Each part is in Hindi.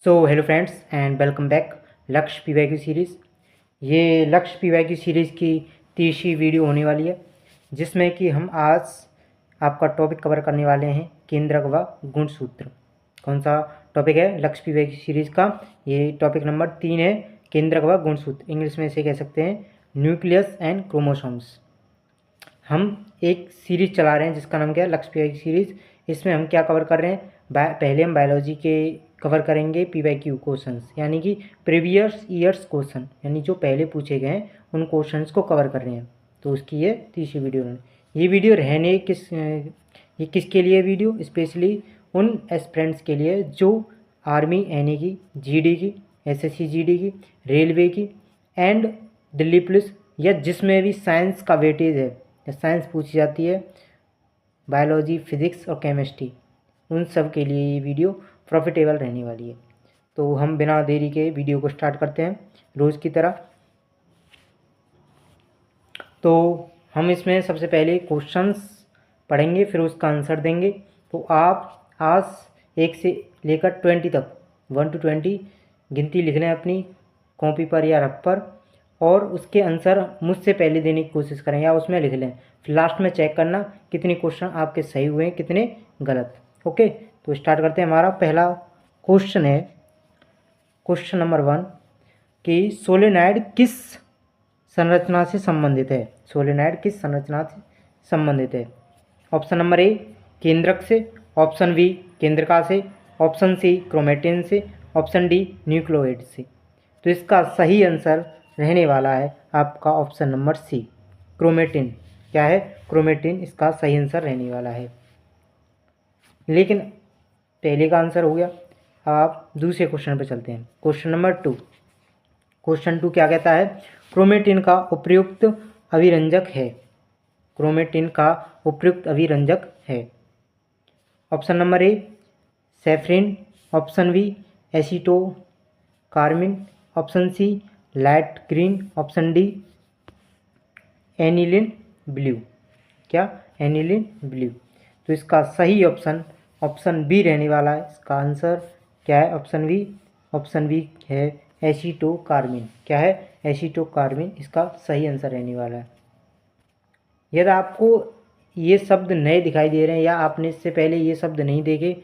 So hello friends and welcome back लक्ष्य पीवाईक्यू सीरीज़। ये लक्ष्य पीवाईक्यू सीरीज़ की तीसरी वीडियो होने वाली है, जिसमें कि हम आज आपका टॉपिक कवर करने वाले हैं केंद्रक व गुणसूत्र। कौन सा टॉपिक है लक्ष्य पीवाईक्यू सीरीज़ का? ये टॉपिक नंबर 3 है, केंद्रक व गुणसूत्र। इंग्लिश में इसे कह सकते हैं न्यूक्लियस एंड क्रोमोसोम्स। हम एक सीरीज़ चला रहे हैं जिसका नाम क्या है, लक्ष्य पीवाईक्यू सीरीज़। इसमें हम क्या कवर कर रहे हैं? पहले हम बायोलॉजी के कवर करेंगे पीवाईक्यू क्वेश्चंस, यानी कि प्रीवियस ईयर्स क्वेश्चन, यानी जो पहले पूछे गए हैं उन क्वेश्चंस को कवर कर रहे हैं। तो उसकी ये तीसरी वीडियो है। ये वीडियो ये किसके लिए वीडियो? स्पेशली उन एस्पिरेंट्स के लिए जो आर्मी एनए की, जीडी की, एसएससी जीडी की, रेलवे की एंड दिल्ली पुलिस, या जिसमें भी साइंस का वेटेज है या साइंस पूछी जाती है, बायोलॉजी, फिज़िक्स और केमिस्ट्री, उन सब के लिए ये वीडियो प्रॉफिटेबल रहने वाली है। तो हम बिना देरी के वीडियो को स्टार्ट करते हैं रोज़ की तरह। तो हम इसमें सबसे पहले क्वेश्चंस पढ़ेंगे, फिर उसका आंसर देंगे। तो आप आज 1 से लेकर 20 तक 1 to 20 गिनती लिख लें अपनी कॉपी पर या रफ पर, और उसके आंसर मुझसे पहले देने की कोशिश करें या उसमें लिख लें। फिर लास्ट में चेक करना कितने क्वेश्चन आपके सही हुए हैं, कितने गलत। ओके, तो स्टार्ट करते हैं। हमारा पहला क्वेश्चन है, क्वेश्चन नंबर 1, कि सोलेनॉइड किस संरचना से संबंधित है? सोलेनॉइड किस संरचना से संबंधित है? ऑप्शन नंबर ए केंद्रक से, ऑप्शन बी केंद्रका से, ऑप्शन सी क्रोमेटिन से, ऑप्शन डी न्यूक्लियोइड से। तो इसका सही आंसर रहने वाला है आपका ऑप्शन नंबर सी, क्रोमेटिन। क्या है? क्रोमेटिन इसका सही आंसर रहने वाला है। लेकिन पहले का आंसर हो गया। आप दूसरे क्वेश्चन पर चलते हैं। Question number 2। क्वेश्चन 2 क्या कहता है? क्रोमेटिन का उपयुक्त अभिरंजक है। क्रोमेटिन का उपयुक्त अभिरंजक है। Option number A safranin, option B aceto carmine, option C light green, option D aniline blue. क्या? Aniline blue. तो इसका सही ऑप्शन ऑप्शन बी रहने वाला है। इसका आंसर क्या है? ऑप्शन बी है एसीटो कार्मिन। क्या है? एसीटो कार्मिन इसका सही आंसर रहने वाला है। यदि आपको ये शब्द नए दिखाई दे रहे हैं या आपने इससे पहले ये शब्द नहीं देखे,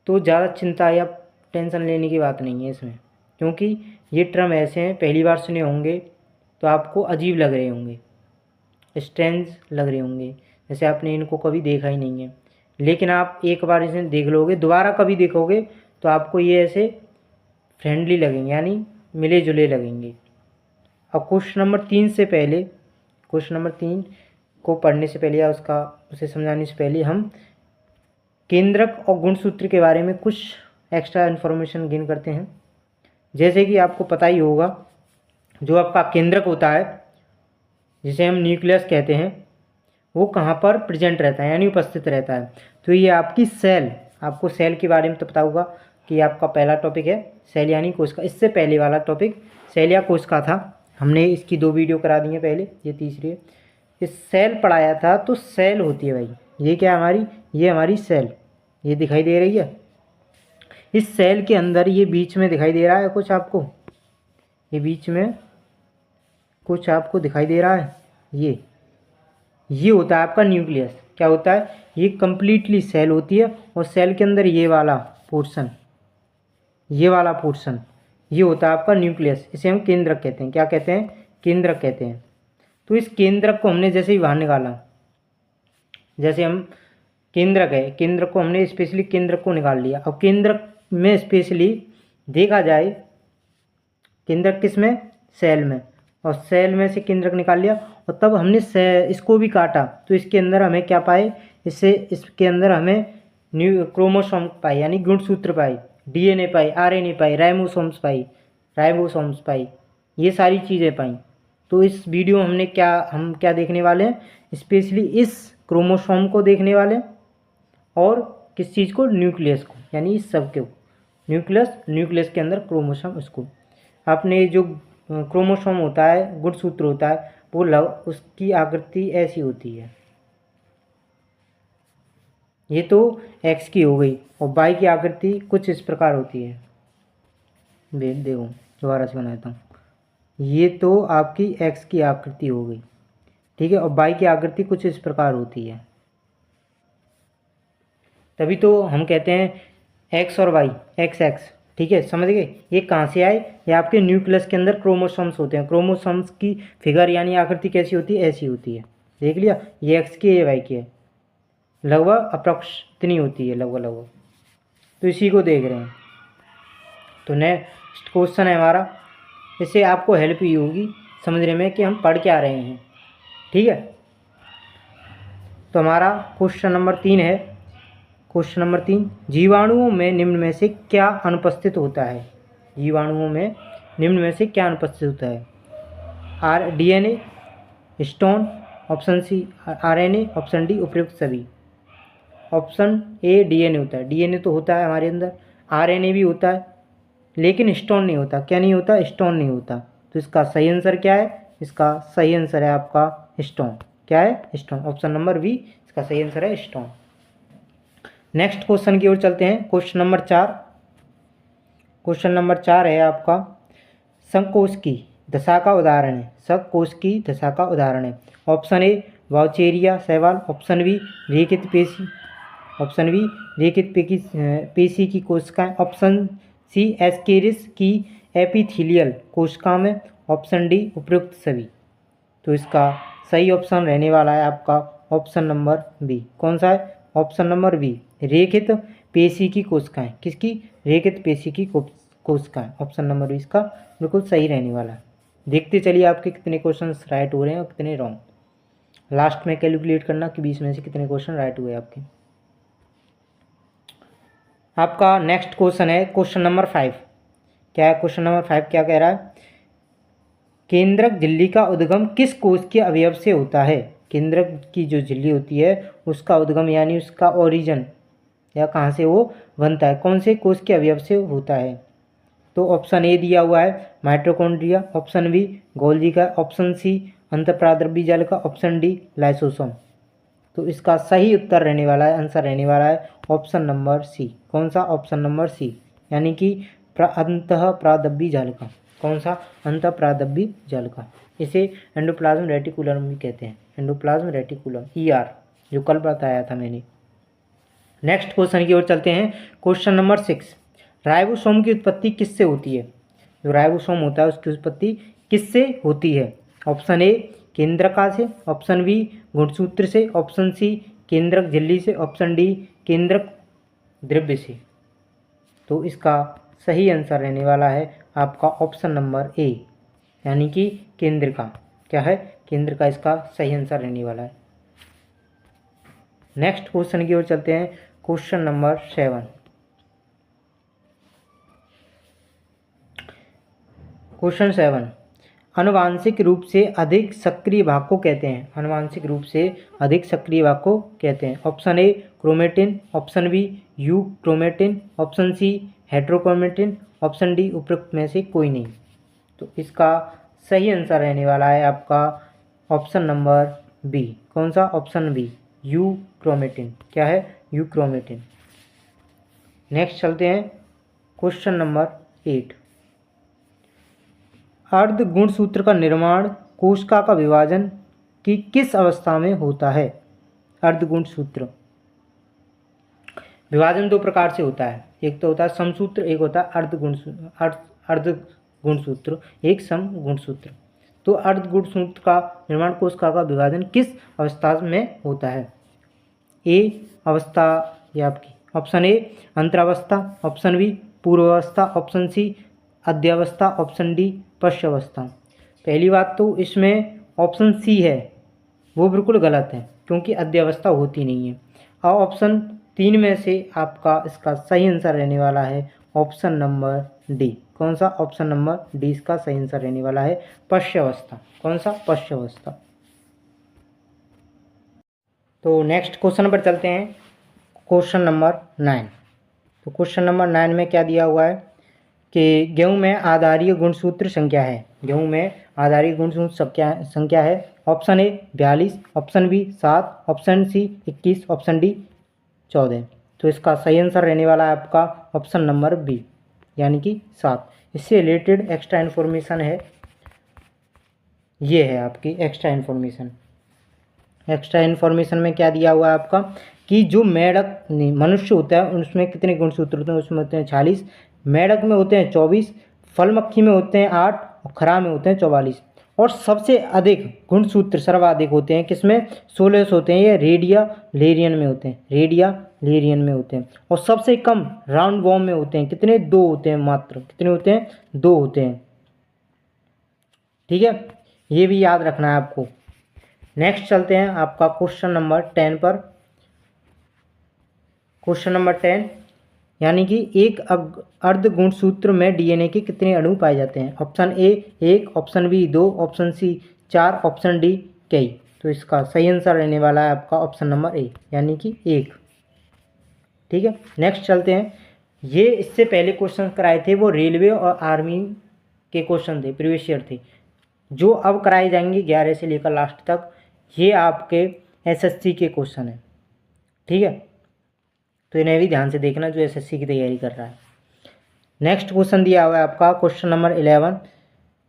तो ज़्यादा चिंता या टेंशन लेने की बात नहीं है इसमें, क्योंकि ये टर्म ऐसे हैं पहली बार सुने होंगे तो आपको अजीब लग रहे होंगे, स्ट्रेंज लग रहे होंगे, जैसे आपने इनको कभी देखा ही नहीं है। लेकिन आप एक बार इसे देख लोगे, दोबारा कभी देखोगे तो आपको ये ऐसे फ्रेंडली लगेंगे, यानी मिले जुले लगेंगे। अब क्वेश्चन नंबर 3 से पहले, क्वेश्चन नंबर 3 को पढ़ने से पहले या उसे समझाने से पहले हम केंद्रक और गुणसूत्र के बारे में कुछ एक्स्ट्रा इन्फॉर्मेशन गेन करते हैं। जैसे कि आपको पता ही होगा, जो आपका केंद्रक होता है, जिसे हम न्यूक्लियस कहते हैं, वो कहाँ पर प्रेजेंट रहता है, यानी उपस्थित रहता है। तो ये आपकी सेल, आपको सेल के बारे में तो पता होगा कि आपका पहला टॉपिक है सेल यानी कोशिका। इससे पहले वाला टॉपिक सेल या कोशिका था, हमने इसकी 2 वीडियो करा दी हैं पहले, ये तीसरी है। इस सेल पढ़ाया था। तो सेल होती है भाई, ये क्या हमारी, ये हमारी सेल, ये दिखाई दे रही है। इस सेल के अंदर ये बीच में दिखाई दे रहा है कुछ आपको, ये बीच में कुछ आपको दिखाई दे रहा है, ये होता है आपका न्यूक्लियस। क्या होता है? ये कंप्लीटली सेल होती है, और सेल के अंदर ये वाला पोर्शन, ये वाला पोर्शन, ये होता है आपका न्यूक्लियस। इसे हम केंद्रक कहते हैं। क्या कहते हैं? केंद्रक कहते हैं। तो इस केंद्रक को हमने जैसे ही बाहर निकाला, जैसे हम केंद्रक है, केंद्रक को हमने स्पेशली केंद्रक को निकाल लिया। अब केंद्रक में स्पेशली देखा जाए, केंद्रक किस में? सेल में, और सेल में से केंद्रक निकाल लिया, और तब हमने इसको भी काटा तो इसके अंदर हमें क्या पाए? इसके अंदर हमें क्रोमोसोम पाए, यानी गुणसूत्र पाए, डीएनए पाई, आरएनए पाई, राइबोसोम्स पाई, ये सारी चीज़ें पाई। तो इस वीडियो में हम क्या देखने वाले हैं? स्पेशली इस क्रोमोसोम को देखने वाले हैं, और किस चीज़ को? न्यूक्लियस को, यानी इस सब को न्यूक्लियस के अंदर क्रोमोसोम। उसको आपने जो क्रोमोसोम होता है, गुणसूत्र होता है, वो उसकी आकृति ऐसी होती है। ये तो एक्स की हो गई, और वाई की आकृति कुछ इस प्रकार होती है। देखो दोबारा से बनाता हूँ। ये तो आपकी एक्स की आकृति हो गई, ठीक है, और वाई की आकृति कुछ इस प्रकार होती है। तभी तो हम कहते हैं एक्स और वाई, एक्स एक्स, ठीक है, समझ गए। ये कहाँ से आए? ये आपके न्यूक्लियस के अंदर क्रोमोसोम्स होते हैं। क्रोमोसोम्स की फिगर यानी आकृति कैसी होती है? ऐसी होती है। देख लिया, ये एक्स की है, ये वाई की है, लगभग अप्रॉक्स इतनी होती है, लगभग। तो इसी को देख रहे हैं। तो नेक्स्ट क्वेश्चन है हमारा, इससे आपको हेल्प ही होगी समझने में कि हम पढ़ क्या रहे हैं, ठीक है। तो हमारा क्वेश्चन नंबर 3 है। क्वेश्चन नंबर 3, जीवाणुओं में निम्न में से क्या अनुपस्थित होता है? जीवाणुओं में निम्न में से क्या अनुपस्थित होता है? DNA, stone, option C RNA, option D उपयुक्त सभी। ऑप्शन ए डीएनए होता है। डीएनए तो होता है हमारे अंदर, आरएनए भी होता है, लेकिन स्टोन नहीं होता। क्या नहीं होता? स्टोन नहीं होता। तो इसका सही आंसर क्या है? इसका सही आंसर है आपका स्टोन। क्या है? स्टोन। ऑप्शन नंबर बी इसका सही आंसर है, स्टोन। नेक्स्ट क्वेश्चन की ओर चलते हैं। Question number 4। क्वेश्चन नंबर 4 है आपका, संकोच की दशा का उदाहरण है। संकोच की दशा का उदाहरण है। ऑप्शन ए वाउचेरिया शैवाल, ऑप्शन बी रेखित पेशी, ऑप्शन बी रेखित पेशी की कोशिकाएं, ऑप्शन सी एस्केरिस की एपिथीलियल कोशिका में, ऑप्शन डी उपयुक्त सभी। तो इसका सही ऑप्शन रहने वाला है आपका ऑप्शन नंबर बी। कौन सा है? ऑप्शन नंबर बी, रेखित पेशी की कोशिकाएं। किसकी? रेखित पेशी की कोशिकाएं। ऑप्शन नंबर बी इसका बिल्कुल सही रहने वाला है। देखते चलिए आपके कितने क्वेश्चन राइट हो रहे हैं और कितने रॉन्ग। लास्ट में कैलकुलेट करना कि 20 में से कितने क्वेश्चन राइट हुए आपके। आपका नेक्स्ट क्वेश्चन है क्वेश्चन नंबर 5। क्या है क्वेश्चन नंबर 5? क्या कह रहा है? केंद्रक झिल्ली का उद्गम किस कोश के अवयव से होता है? केंद्रक की जो झिल्ली होती है उसका उद्गम यानी उसका ओरिजिन या कहाँ से वो बनता है, कौन से कोश के अवयव से होता है? तो ऑप्शन ए दिया हुआ है माइटोकॉन्ड्रिया, ऑप्शन बी गोल्गी का, ऑप्शन सी अंतःप्राद्रव्य जाल का, ऑप्शन डी लाइसोसोम। तो इसका सही उत्तर रहने वाला है, आंसर रहने वाला है ऑप्शन नंबर सी। कौन सा? ऑप्शन नंबर सी, यानी कि अंतःप्राद्रव्य जाल का। कौन सा? अंतःप्राद्रव्य जाल का। इसे एंडोप्लाज्म रेटिकुलम भी कहते हैं। एंडोप्लाज्म रेटिकुलम, ER, जो कल बताया था मैंने। नेक्स्ट क्वेश्चन की ओर चलते हैं। क्वेश्चन नंबर 6, राइबोसोम की उत्पत्ति किससे होती है? जो राइबोसोम होता है उसकी उत्पत्ति किससे होती है? ऑप्शन ए केंद्रका से, ऑप्शन बी गुणसूत्र से, ऑप्शन सी केंद्रक झिल्ली से, ऑप्शन डी केंद्रक द्रव्य से। तो इसका सही आंसर रहने वाला है आपका ऑप्शन नंबर ए, यानी कि केंद्रका। क्या है? केंद्रका इसका सही आंसर रहने वाला है। नेक्स्ट क्वेश्चन की ओर चलते हैं। Question number 7। क्वेश्चन 7, आनुवांशिक रूप से अधिक सक्रिय भाग को कहते हैं। आनुवांशिक रूप से अधिक सक्रिय भाग को कहते हैं। Option A chromatin, option B euchromatin, option C heterochromatin, option D उपयुक्त में से कोई नहीं। तो इसका सही आंसर रहने वाला है आपका ऑप्शन नंबर बी। कौन सा? Option B euchromatin. क्या है? You chromatin. नेक्स्ट चलते हैं क्वेश्चन नंबर 8, अर्ध गुणसूत्र का निर्माण कोशिका का विभाजन की किस अवस्था में होता है? अर्ध गुणसूत्र विभाजन दो प्रकार से होता है, एक तो होता है समसूत्र, एक होता है अर्ध गुणसूत्र, एक सम गुणसूत्र। तो अर्ध गुणसूत्र का निर्माण कोशिका का विभाजन किस अवस्था में होता है? ए अवस्था ये आपकी, ऑप्शन ए अंतरावस्था, ऑप्शन बी पूर्वावस्था, ऑप्शन सी अध्यावस्था, ऑप्शन डी पश्चावस्था। पहली बात तो इसमें ऑप्शन सी है वो बिल्कुल गलत है, क्योंकि अध्यावस्था होती नहीं है। और ऑप्शन 3 में से आपका इसका सही आंसर रहने वाला है ऑप्शन नंबर डी। कौन सा? ऑप्शन नंबर डी इसका सही आंसर रहने वाला है पश्चावस्था। कौन सा? पश्चावस्था। तो नेक्स्ट क्वेश्चन पर चलते हैं। Question number 9। तो क्वेश्चन नंबर 9 में क्या दिया हुआ है कि गेहूं में आधारीय गुणसूत्र संख्या है। गेहूं में आधारीय गुणसूत्र संख्या है। Option A 42, option B 7, option C 21, option D 14। तो इसका सही आंसर रहने वाला है आपका ऑप्शन नंबर बी। यानी कि 7। इससे रिलेटेड एक्स्ट्रा इन्फॉर्मेशन है, ये है आपकी एक्स्ट्रा इन्फॉर्मेशन। एक्स्ट्रा इन्फॉर्मेशन में क्या दिया हुआ है आपका कि जो मेढक मनुष्य होता है उसमें कितने गुणसूत्र होते हैं, उसमें होते हैं 46, मेढक में होते हैं 24, फल मक्खी में होते हैं 8 और खरा में होते हैं 44। और सबसे अधिक गुणसूत्र सर्वाधिक होते हैं किसमें, 16 होते हैं, ये रेडिया लेरियन में होते हैं, रेडिया लेरियन में होते हैं। और सबसे कम राउंड वॉर्म में होते हैं, कितने, 2 होते हैं मात्र, कितने होते हैं, 2 होते हैं। ठीक है, ये भी याद रखना है आपको। नेक्स्ट चलते हैं आपका क्वेश्चन नंबर 10 पर। क्वेश्चन नंबर 10, यानी कि एक अर्ध गुणसूत्र में डीएनए के कितने अणु पाए जाते हैं। Option A 1, option B 2, option C 4, option D कई। तो इसका सही आंसर रहने वाला है आपका ऑप्शन नंबर ए, यानी कि 1। ठीक है, नेक्स्ट चलते हैं। ये इससे पहले क्वेश्चन कराए थे वो रेलवे और आर्मी के क्वेश्चन थे, प्रीवियस ईयर थे। जो अब कराए जाएंगे 11 से लेकर लास्ट तक, ये आपके एसएससी के क्वेश्चन हैं। ठीक है, तो इन्हें भी ध्यान से देखना जो एसएससी की तैयारी कर रहा है। नेक्स्ट क्वेश्चन दिया हुआ है आपका क्वेश्चन नंबर 11।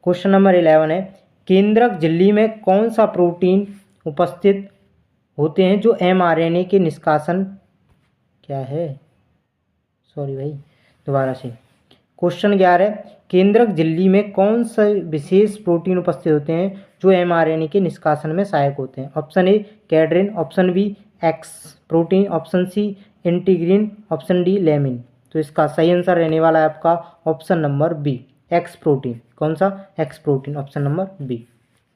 क्वेश्चन नंबर 11 है, केंद्रक झिल्ली में कौन सा प्रोटीन उपस्थित होते हैं जो एमआरएनए के निष्कासन, क्या है, सॉरी भाई दोबारा से। क्वेश्चन 11, केंद्रक झिल्ली में कौन से विशेष प्रोटीन उपस्थित होते हैं जो एमआरएनए के निष्कासन में सहायक होते हैं। Option A cadherin, option B X protein, option C integrin, option D laminin. तो इसका सही आंसर रहने वाला है आपका option number B, X protein. कौन सा, X protein, option number B.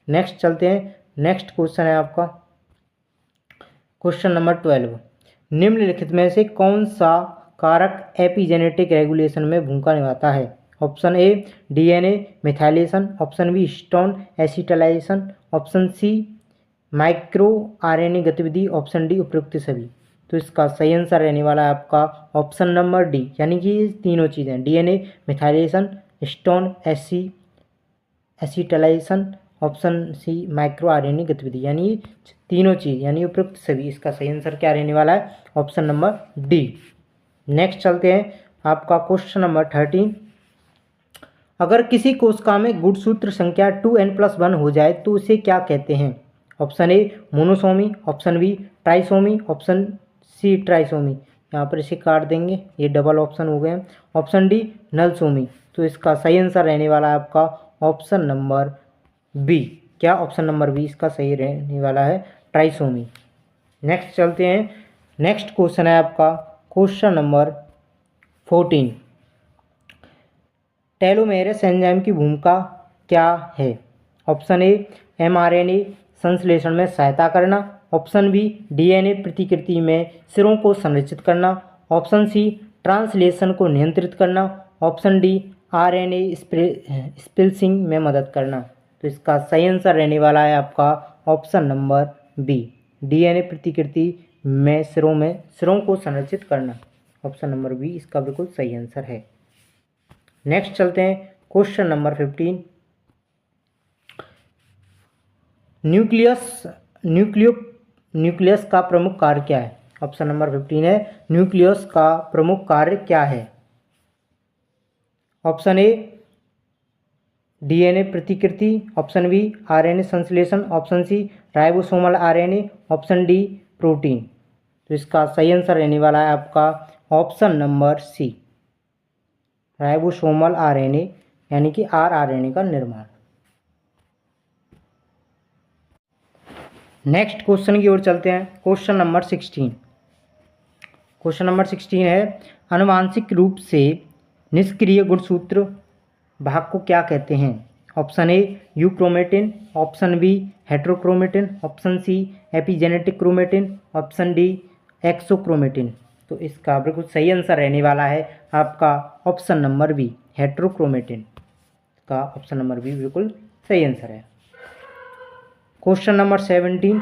Next चलते हैं, नेक्स्ट क्वेश्चन है आपका क्वेश्चन नंबर 12, निम्नलिखित में से कौन सा कारक एपिजेनेटिक रेगुलेशन में भूमिका निभाता है। Option A DNA methylation, option B histone acetylation, option C micro RNA गतिविधि, ऑप्शन डी उपयुक्त सभी। तो इसका सही आंसर रहने वाला है आपका ऑप्शन नंबर डी, यानी कि ये तीनों चीज़ें, DNA methylation, histone acetylation, option C micro RNA गतिविधि, यानी तीनों चीज़ यानी उपयुक्त सभी। इसका सही आंसर क्या रहने वाला है, ऑप्शन नंबर डी। नेक्स्ट चलते हैं आपका क्वेश्चन नंबर 13, अगर किसी कोशिका में गुणसूत्र संख्या 2n+1 हो जाए तो उसे क्या कहते हैं। Option A monosomy, option B trisomy, option C trisomy. यहाँ पर इसे काट देंगे, ये डबल ऑप्शन हो गए। Option D nullisomy. तो इसका सही आंसर रहने वाला है आपका ऑप्शन नंबर बी। क्या, ऑप्शन नंबर बी इसका सही रहने वाला है, ट्राइसोमी। नेक्स्ट चलते हैं, नेक्स्ट क्वेश्चन है आपका क्वेश्चन नंबर 14, टेलोमेरेस एंजाइम की भूमिका क्या है। ऑप्शन ए एमआरएनए संश्लेषण में सहायता करना, ऑप्शन बी डीएनए प्रतिकृति में सिरों को संरक्षित करना, ऑप्शन सी ट्रांसलेशन को नियंत्रित करना, ऑप्शन डी आरएनए स्प्लिसिंग में मदद करना। तो इसका सही आंसर रहने वाला है आपका ऑप्शन नंबर बी, डीएनए प्रतिकृति में सिरों को संरक्षित करना। ऑप्शन नंबर बी इसका बिल्कुल सही आंसर है। नेक्स्ट चलते हैं क्वेश्चन नंबर 15, न्यूक्लियस का प्रमुख कार्य क्या है। ऑप्शन नंबर 15 है, न्यूक्लियस का प्रमुख कार्य क्या है। ऑप्शन ए डीएनए प्रतिकृति, ऑप्शन बी आरएनए संश्लेषण, option C ribosomal RNA, option D protein. तो इसका सही आंसर रहने वाला है आपका option number C, ribosomal RNA, यानी कि आरआरएनए का निर्माण। नेक्स्ट क्वेश्चन की ओर चलते हैं, क्वेश्चन नंबर 16। क्वेश्चन नंबर 16 है, आनुवांशिक रूप से निष्क्रिय गुणसूत्र भाग को क्या कहते हैं। Option A euchromatin, option B heterochromatin, option C epigenetic chromatin, option D exochromatin. तो इसका बिल्कुल सही आंसर रहने वाला है आपका ऑप्शन नंबर बी, हेट्रोक्रोमेटिन का ऑप्शन नंबर बी बिल्कुल सही आंसर है। क्वेश्चन नंबर 17,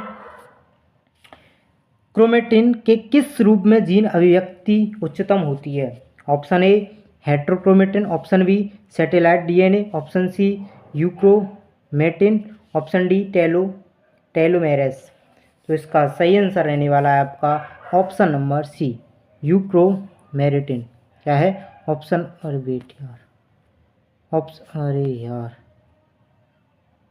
क्रोमेटिन के किस रूप में जीन अभिव्यक्ति उच्चतम होती है। Option A heterochromatin, option B satellite DNA, option C euchromatin, option D telomeres. तो इसका सही आंसर रहने वाला है आपका ऑप्शन नंबर सी, यूक्रोमेटिन। क्या है, ऑप्शन, अरे वेट यार, ऑप्शन, अरे यार,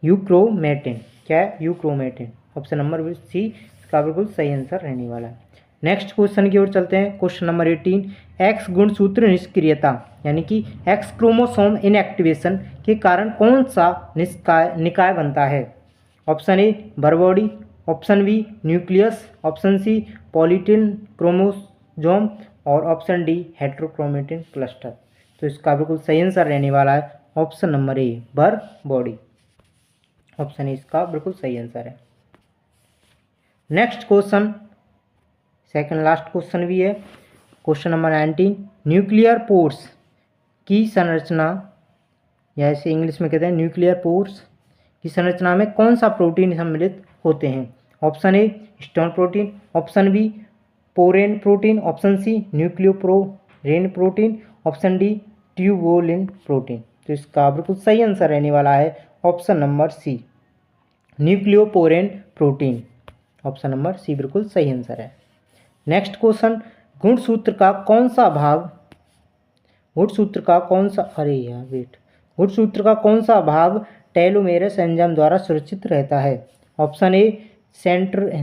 यूक्रोमेटिन। क्या है? यूक्रोमेटिन। ऑप्शन नंबर सी इसका बिल्कुल सही आंसर रहने वाला है। नेक्स्ट क्वेश्चन की ओर चलते हैं। क्वेश्चन नंबर 18, एक्स गुणसूत्र निष्क्रियता यानी कि एक्स क्रोमोसोम इनएक्टिवेशन के कारण कौन सा निकाय बनता है? Option A Barr body, option B nucleus, option C polytene chromosome और ऑप्शन डी हेट्रोक्रोमेटिन क्लस्टर। तो इसका बिल्कुल सही आंसर रहने वाला है option number A Barr body. Option A इसका बिल्कुल सही आंसर है। Next question, second last question भी है। क्वेश्चन नंबर 19, न्यूक्लियर पोर्स की संरचना, या इसे इंग्लिश में कहते हैं न्यूक्लियर पोर्स की संरचना में कौन सा प्रोटीन सम्मिलित होते हैं? Option A stone protein, option B porin protein, option C nucleoporin protein, option D tubulin protein. तो इसका बिल्कुल सही आंसर रहने वाला है option number C nucleoporin protein. Option number C बिल्कुल सही आंसर है। नेक्स्ट क्वेश्चन, गुणसूत्र का कौन सा भाग, गुणसूत्र का कौन सा, अरे यार वेट, गुणसूत्र का कौन सा भाग टेलोमेरस एंजाइम द्वारा सुरक्षित रहता है? Option A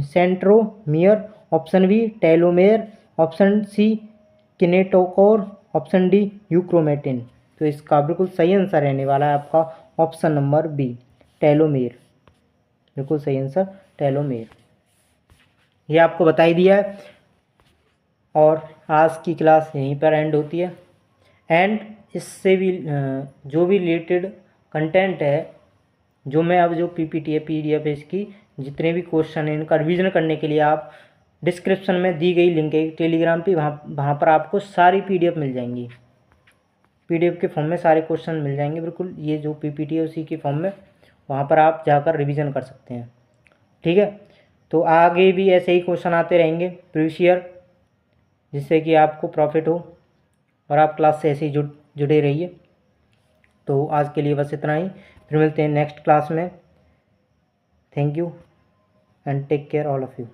centromere, option B telomere, option C kinetochore, option D euchromatin. तो इसका बिल्कुल सही आंसर रहने वाला है आपका ऑप्शन नंबर बी टेलोमेर। बिल्कुल सही आंसर टेलोमेर। ये आपको बता ही दिया है। और आज की क्लास यहीं पर एंड होती है। एंड इससे भी जो भी रिलेटेड कंटेंट है, जो मैं अब जो पीपीटी है PDF है, इसकी जितने भी क्वेश्चन हैं इनका रिवीजन करने के लिए आप डिस्क्रिप्शन में दी गई लिंक है टेलीग्राम पे, वहाँ पर आपको सारी PDF मिल जाएंगी। PDF के फॉर्म में सारे क्वेश्चन मिल जाएंगे बिल्कुल। ये जो PPT है उसी के फॉर्म में, वहाँ पर आप जाकर रिवीजन कर सकते हैं। ठीक है, तो आगे भी ऐसे ही क्वेश्चन आते रहेंगे प्रीवियस ईयर, जिससे कि आपको प्रॉफिट हो और आप क्लास से ऐसे ही जुड़े रहिए। तो आज के लिए बस इतना ही, फिर मिलते हैं नेक्स्ट क्लास में। Thank you and take care all of you.